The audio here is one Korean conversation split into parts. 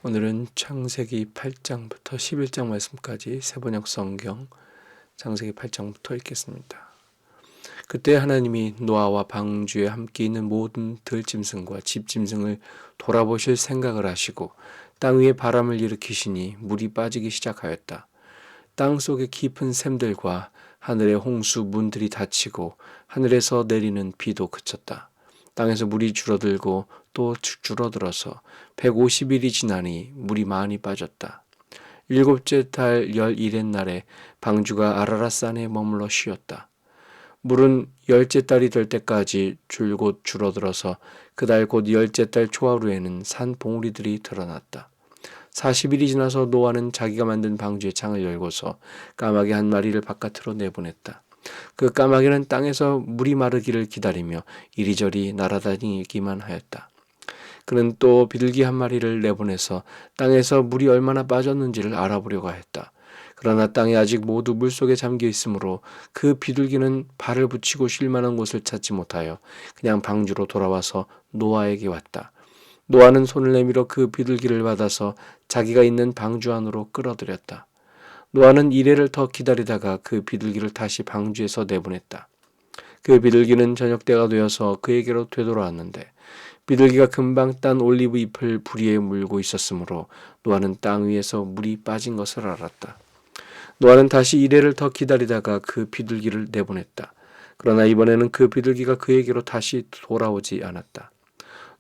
오늘은 창세기 8장부터 11장 말씀까지 세번역 성경 창세기 8장부터 읽겠습니다. 그때 하나님이 노아와 방주에 함께 있는 모든 들짐승과 집짐승을 돌아보실 생각을 하시고 땅 위에 바람을 일으키시니 물이 빠지기 시작하였다. 땅 속의 깊은 샘들과 하늘의 홍수 문들이 닫히고 하늘에서 내리는 비도 그쳤다. 땅에서 물이 줄어들고 또 줄어들어서 150일이 지나니 물이 많이 빠졌다. 일곱째 달 11의 날에 방주가 아라랏산에 머물러 쉬었다. 물은 열째 달이 될 때까지 줄곧 줄어들어서 그달 곧 열째 달 초하루에는 산 봉우리들이 드러났다. 40일이 지나서 노아는 자기가 만든 방주의 창을 열고서 까마귀 한 마리를 바깥으로 내보냈다. 그 까마귀는 땅에서 물이 마르기를 기다리며 이리저리 날아다니기만 하였다. 그는 또 비둘기 한 마리를 내보내서 땅에서 물이 얼마나 빠졌는지를 알아보려고 했다. 그러나 땅이 아직 모두 물속에 잠겨 있으므로 그 비둘기는 발을 붙이고 쉴 만한 곳을 찾지 못하여 그냥 방주로 돌아와서 노아에게 왔다. 노아는 손을 내밀어 그 비둘기를 받아서 자기가 있는 방주 안으로 끌어들였다. 노아는 이래를 더 기다리다가 그 비둘기를 다시 방주에서 내보냈다. 그 비둘기는 저녁 때가 되어서 그에게로 되돌아왔는데 비둘기가 금방 딴 올리브 잎을 부리에 물고 있었으므로 노아는 땅 위에서 물이 빠진 것을 알았다. 노아는 다시 이래를 더 기다리다가 그 비둘기를 내보냈다. 그러나 이번에는 그 비둘기가 그에게로 다시 돌아오지 않았다.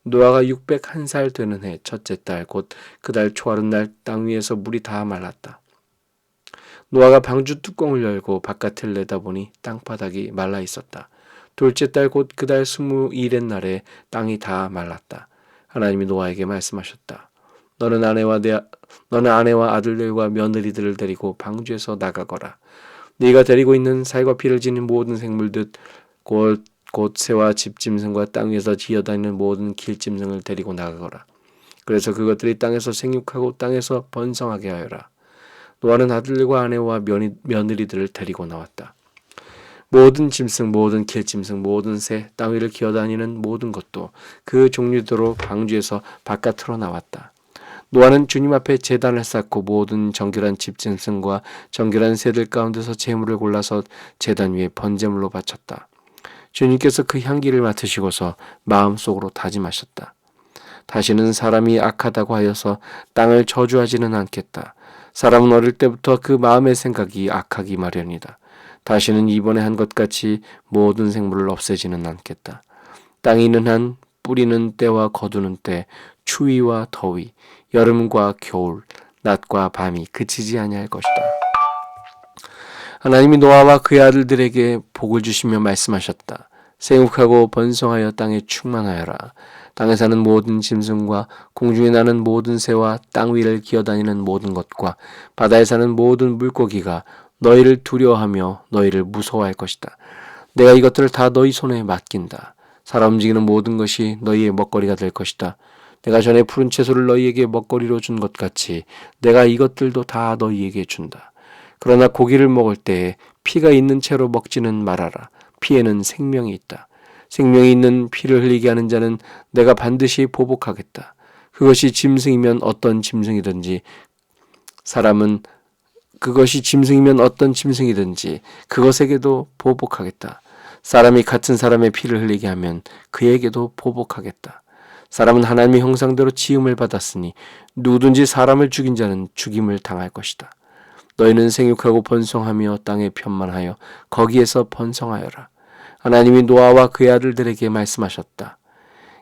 노아가 601살 되는 해 첫째 달 곧 그달 초하룻날 땅 위에서 물이 다 말랐다. 노아가 방주 뚜껑을 열고 바깥을 내다보니 땅바닥이 말라 있었다. 둘째 달 곧 그달 20일의 날에 땅이 다 말랐다. 하나님이 노아에게 말씀하셨다. 너는 아내와 아들들과 며느리들을 데리고 방주에서 나가거라. 네가 데리고 있는 살과 피를 지닌 모든 생물들 곧 새와 집짐승과 땅 위에서 기어다니는 모든 길짐승을 데리고 나가거라. 그래서 그것들이 땅에서 생육하고 땅에서 번성하게 하여라. 노아는 아들들과 아내와 며느리들을 데리고 나왔다. 모든 짐승, 모든 길짐승, 모든 새, 땅 위를 기어다니는 모든 것도 그 종류대로 방주에서 바깥으로 나왔다. 노아는 주님 앞에 제단을 쌓고 모든 정결한 집짐승과 정결한 새들 가운데서 제물을 골라서 제단 위에 번제물로 바쳤다. 주님께서 그 향기를 맡으시고서 마음속으로 다짐하셨다. 다시는 사람이 악하다고 하여서 땅을 저주하지는 않겠다. 사람은 어릴 때부터 그 마음의 생각이 악하기 마련이다. 다시는 이번에 한 것 같이 모든 생물을 없애지는 않겠다. 땅이 있는 한 뿌리는 때와 거두는 때, 추위와 더위, 여름과 겨울, 낮과 밤이 그치지 아니할 것이다. 하나님이 노아와 그의 아들들에게 복을 주시며 말씀하셨다. 생육하고 번성하여 땅에 충만하여라. 땅에 사는 모든 짐승과 공중에 나는 모든 새와 땅 위를 기어다니는 모든 것과 바다에 사는 모든 물고기가 너희를 두려워하며 너희를 무서워할 것이다. 내가 이것들을 다 너희 손에 맡긴다. 살아 움직이는 모든 것이 너희의 먹거리가 될 것이다. 내가 전에 푸른 채소를 너희에게 먹거리로 준 것 같이 내가 이것들도 다 너희에게 준다. 그러나 고기를 먹을 때에 피가 있는 채로 먹지는 말아라. 피에는 생명이 있다. 생명이 있는 피를 흘리게 하는 자는 내가 반드시 보복하겠다. 그것이 짐승이면 어떤 짐승이든지 그것에게도 보복하겠다. 사람이 같은 사람의 피를 흘리게 하면 그에게도 보복하겠다. 사람은 하나님의 형상대로 지음을 받았으니 누구든지 사람을 죽인 자는 죽임을 당할 것이다. 너희는 생육하고 번성하며 땅에 편만하여 거기에서 번성하여라. 하나님이 노아와 그의 아들들에게 말씀하셨다.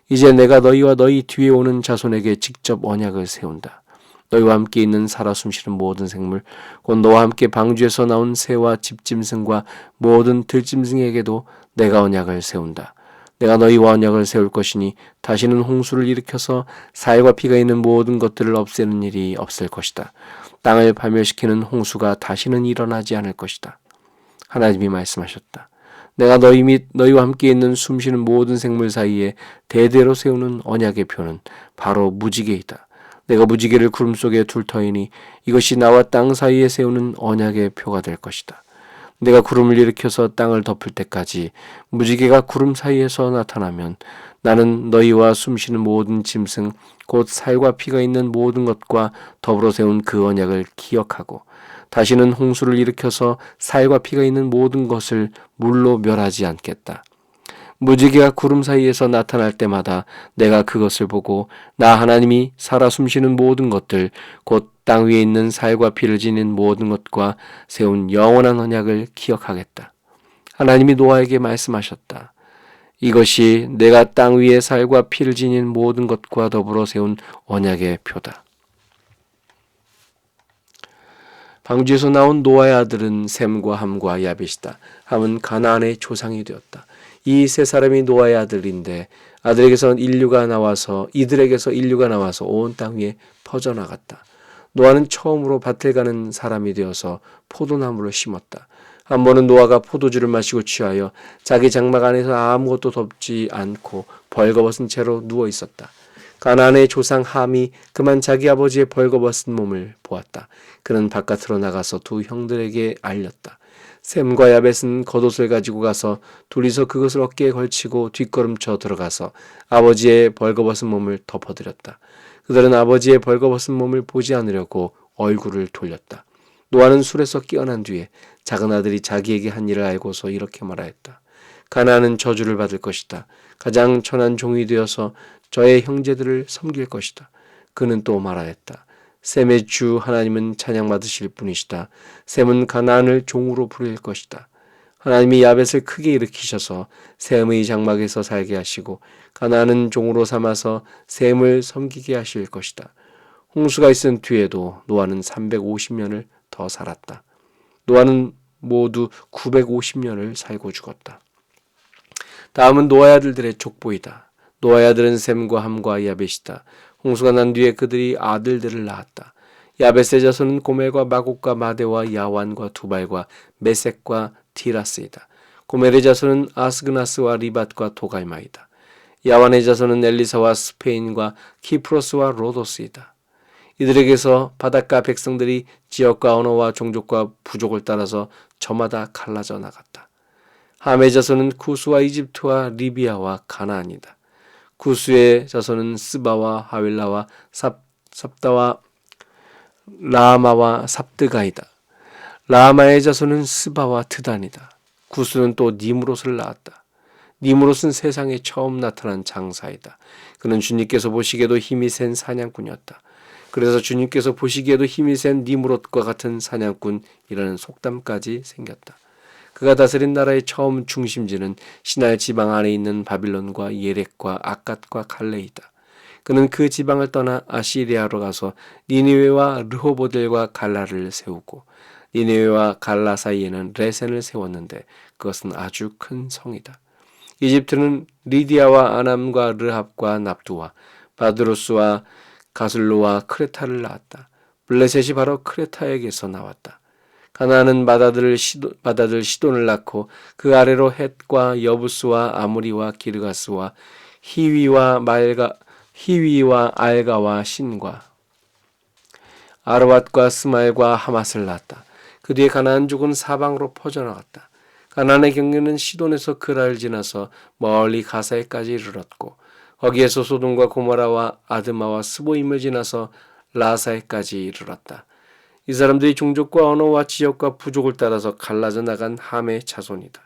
이제 내가 너희와 너희 뒤에 오는 자손에게 직접 언약을 세운다. 너희와 함께 있는 살아 숨쉬는 모든 생물, 곧 너와 함께 방주에서 나온 새와 집짐승과 모든 들짐승에게도 내가 언약을 세운다. 내가 너희와 언약을 세울 것이니 다시는 홍수를 일으켜서 살과 피가 있는 모든 것들을 없애는 일이 없을 것이다. 땅을 파멸시키는 홍수가 다시는 일어나지 않을 것이다. 하나님이 말씀하셨다. 내가 너희 및 너희와 함께 있는 숨쉬는 모든 생물 사이에 대대로 세우는 언약의 표는 바로 무지개이다. 내가 무지개를 구름 속에 둘 터이니 이것이 나와 땅 사이에 세우는 언약의 표가 될 것이다. 내가 구름을 일으켜서 땅을 덮을 때까지 무지개가 구름 사이에서 나타나면 나는 너희와 숨쉬는 모든 짐승 곧 살과 피가 있는 모든 것과 더불어 세운 그 언약을 기억하고 다시는 홍수를 일으켜서 살과 피가 있는 모든 것을 물로 멸하지 않겠다. 무지개가 구름 사이에서 나타날 때마다 내가 그것을 보고 나 하나님이 살아 숨쉬는 모든 것들 곧 땅 위에 있는 살과 피를 지닌 모든 것과 세운 영원한 언약을 기억하겠다. 하나님이 노아에게 말씀하셨다. 이것이 내가 땅 위에 살과 피를 지닌 모든 것과 더불어 세운 언약의 표다. 방주에서 나온 노아의 아들은 셈과 함과 야벳이다. 함은 가나안의 조상이 되었다. 이 세 사람이 노아의 아들인데 이들에게서 인류가 나와서 온 땅 위에 퍼져나갔다. 노아는 처음으로 밭을 가는 사람이 되어서 포도나무를 심었다. 한 번은 노아가 포도주를 마시고 취하여 자기 장막 안에서 아무것도 덮지 않고 벌거벗은 채로 누워 있었다. 가나안의 조상 함이 그만 자기 아버지의 벌거벗은 몸을 보았다. 그는 바깥으로 나가서 두 형들에게 알렸다. 셈과 야벳은 겉옷을 가지고 가서 둘이서 그것을 어깨에 걸치고 뒷걸음쳐 들어가서 아버지의 벌거벗은 몸을 덮어드렸다. 그들은 아버지의 벌거벗은 몸을 보지 않으려고 얼굴을 돌렸다. 노아는 술에서 깨어난 뒤에 작은 아들이 자기에게 한 일을 알고서 이렇게 말하였다. 가나안은 저주를 받을 것이다. 가장 천한 종이 되어서 저의 형제들을 섬길 것이다. 그는 또 말하였다. 셈의 주 하나님은 찬양받으실 분이시다. 셈은 가나안을 종으로 부릴 것이다. 하나님이 야벳을 크게 일으키셔서 셈의 장막에서 살게 하시고 가나안은 종으로 삼아서 셈을 섬기게 하실 것이다. 홍수가 있은 뒤에도 노아는 350년을 더 살았다. 노아는 모두 950년을 살고 죽었다. 다음은 노아의 아들들의 족보이다. 노아의 아들은 셈과 함과 야벳이다. 홍수가 난 뒤에 그들이 아들들을 낳았다. 야벳의 자손은 고멜과 마곡과 마대와 야완과 두발과 메섹과 디라스이다. 고멜의 자손은 아스그나스와 리밧과 도갈마이다. 야완의 자손은 엘리사와 스페인과 키프로스와 로도스이다. 이들에게서 바닷가 백성들이 지역과 언어와 종족과 부족을 따라서 저마다 갈라져 나갔다. 함의 자손은 쿠스와 이집트와 리비아와 가나안이다. 구스의 자손은 스바와 하윌라와 삽다와 라마와 삽드가이다. 라마의 자손은 스바와 트단이다. 구스는 또 니무롯을 낳았다. 니무롯은 세상에 처음 나타난 장사이다. 그는 주님께서 보시기에도 힘이 센 사냥꾼이었다. 그래서 주님께서 보시기에도 힘이 센 니무롯과 같은 사냥꾼이라는 속담까지 생겼다. 그가 다스린 나라의 처음 중심지는 시날 지방 안에 있는 바빌론과 예렉과 아갓과 갈레이다. 그는 그 지방을 떠나 아시리아로 가서 니느웨와 르호보델과 갈라를 세우고 니느웨와 갈라 사이에는 레센을 세웠는데 그것은 아주 큰 성이다. 이집트는 리디아와 아남과 르합과 납두와 바드로스와 가슬로와 크레타를 낳았다. 블레셋이 바로 크레타에게서 나왔다. 가나안은 맏아들 시돈을 낳고 그 아래로 헷과 여부스와 아무리와 기르가스와 히위와 알가와 신과 아르왓과 스마엘과 하맛을 낳았다. 그 뒤에 가나안족은 사방으로 퍼져나갔다. 가나안의 경계는 시돈에서 그라를 지나서 멀리 가사에까지 이르렀고 거기에서 소돔과 고모라와 아드마와 스보임을 지나서 라사에까지 이르렀다. 이 사람들이 종족과 언어와 지역과 부족을 따라서 갈라져 나간 함의 자손이다.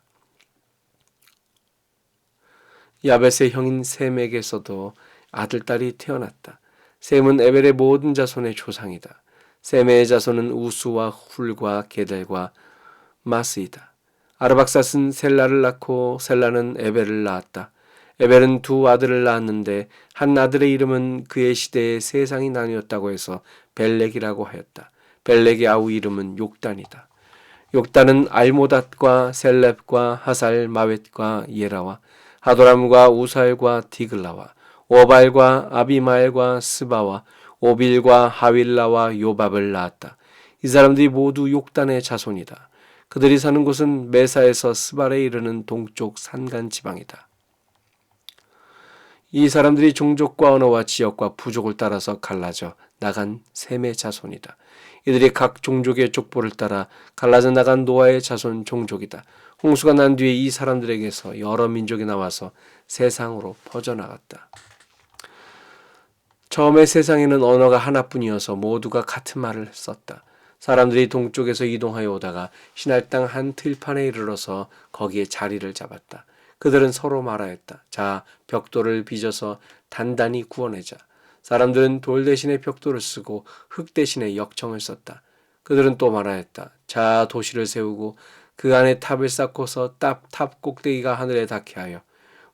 야벳의 형인 셈에게서도 아들딸이 태어났다. 셈은 에벨의 모든 자손의 조상이다. 셈의 자손은 우수와 훌과 게델과 마스이다. 아르박삿은 셀라를 낳고 셀라는 에벨을 낳았다. 에벨은 두 아들을 낳았는데 한 아들의 이름은 그의 시대에 세상이 나뉘었다고 해서 벨렉이라고 하였다. 벨렉의 아우 이름은 욕단이다. 욕단은 알모닷과 셀렙과 하살 마웻과 예라와 하도람과 우살과 디글라와 오발과 아비마엘과 스바와 오빌과 하윌라와 요밥을 낳았다. 이 사람들이 모두 욕단의 자손이다. 그들이 사는 곳은 메사에서 스발에 이르는 동쪽 산간 지방이다. 이 사람들이 종족과 언어와 지역과 부족을 따라서 갈라져 나간 셈의 자손이다. 이들이 각 종족의 족보를 따라 갈라져 나간 노아의 자손 종족이다. 홍수가 난 뒤에 이 사람들에게서 여러 민족이 나와서 세상으로 퍼져나갔다. 처음에 세상에는 언어가 하나뿐이어서 모두가 같은 말을 썼다. 사람들이 동쪽에서 이동하여 오다가 신할 땅 한 들판에 이르러서 거기에 자리를 잡았다. 그들은 서로 말하였다. 자, 벽돌을 빚어서 단단히 구워내자. 사람들은 돌 대신에 벽돌을 쓰고 흙 대신에 역청을 썼다. 그들은 또 말하였다. 자, 도시를 세우고 그 안에 탑을 쌓고서 탑 꼭대기가 하늘에 닿게 하여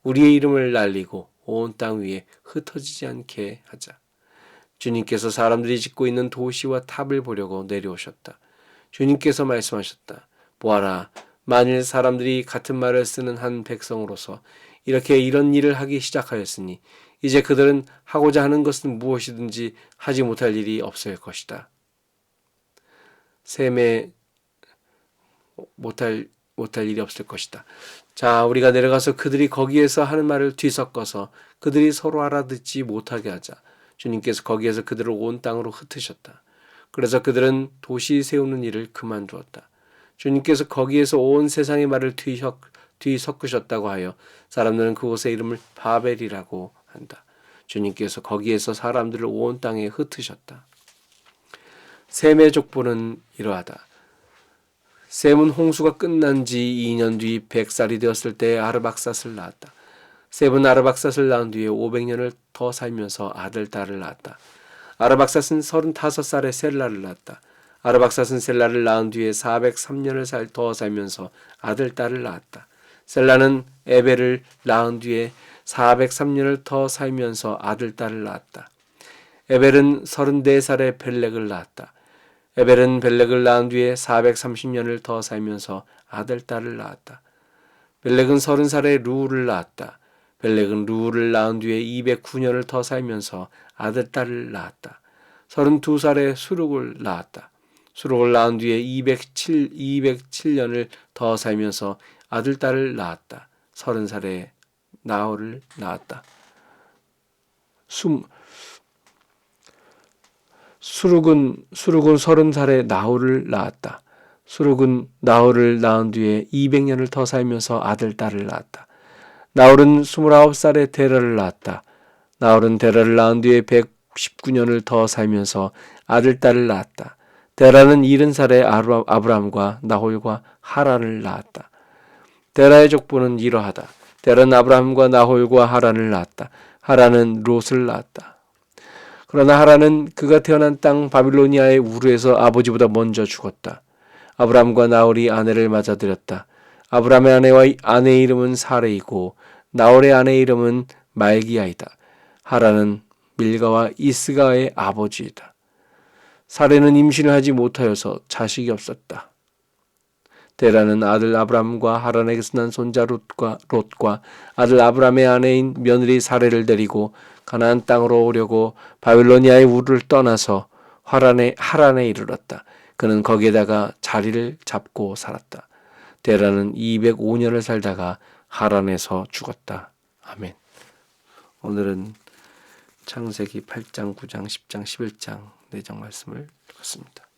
우리의 이름을 날리고 온 땅 위에 흩어지지 않게 하자. 주님께서 사람들이 짓고 있는 도시와 탑을 보려고 내려오셨다. 주님께서 말씀하셨다. 보아라, 만일 사람들이 같은 말을 쓰는 한 백성으로서 이렇게 이런 일을 하기 시작하였으니 이제 그들은 하고자 하는 것은 무엇이든지 하지 못할 일이 없을 것이다. 셈에 못할 일이 없을 것이다. 자, 우리가 내려가서 그들이 거기에서 하는 말을 뒤섞어서 그들이 서로 알아듣지 못하게 하자. 주님께서 거기에서 그들을 온 땅으로 흩으셨다. 그래서 그들은 도시 세우는 일을 그만두었다. 주님께서 거기에서 온 세상의 말을 뒤섞으셨다고 하여 사람들은 그곳의 이름을 바벨이라고 한다. 주님께서 거기에서 사람들을 온 땅에 흩으셨다. 셈의 족보는 이러하다. 셈은 홍수가 끝난 지 2년 뒤 100살이 되었을 때 아르박삿을 낳았다. 셈은 아르박삿을 낳은 뒤에 500년을 더 살면서 아들, 딸을 낳았다. 아르박삿은 35살에 셀라를 낳았다. 아르박삿은 셀라를 낳은 뒤에 403년을 더 살면서 아들, 딸을 낳았다. 셀라는 에벨을 낳은 뒤에 403년을 더 살면서 아들, 딸을 낳았다. 에벨은 34살에 벨렉을 낳았다. 에벨은 벨렉을 낳은 뒤에 430년을 더 살면서 아들, 딸을 낳았다. 벨렉은 30살에 루우를 낳았다. 벨렉은 루우를 낳은 뒤에 209년을 더 살면서 아들, 딸을 낳았다. 32살에 수룩을 낳았다. 수룩을 낳은 뒤에 207년을 더 살면서 아들, 딸을 낳았다. 30살에 나홀을 낳았다. 수룩은 30살에 나홀을 낳았다. 수룩은 나홀을 낳은 뒤에 200년을 더 살면서 아들, 딸을 낳았다. 나홀은 29살에 데라를 낳았다. 나홀은 데라를 낳은 뒤에 119년을 더 살면서 아들, 딸을 낳았다. 데라는 70살에 아브람과 나홀과 하란을 낳았다. 데라의 족보는 이러하다. 데라는 아브람과 나홀과 하란을 낳았다. 하란은 롯을 낳았다. 그러나 하란은 그가 태어난 땅 바빌로니아의 우르에서 아버지보다 먼저 죽었다. 아브람과 나홀이 아내를 맞아들였다. 아브람의 아내의 이름은 사레이고 나홀의 아내의 이름은 말기야이다. 하란은 밀가와 이스가의 아버지이다. 사레는 임신을 하지 못하여서 자식이 없었다. 데라는 아들 아브람과 하란에게서 난 손자 롯과 아들 아브람의 아내인 며느리 사레를 데리고 가나안 땅으로 오려고 바빌로니아의 우르를 떠나서 하란에 이르렀다. 그는 거기에다가 자리를 잡고 살았다. 데라는 205년을 살다가 하란에서 죽었다. 아멘. 오늘은 창세기 8장, 9장, 10장, 11장 4장 말씀을 읽었습니다.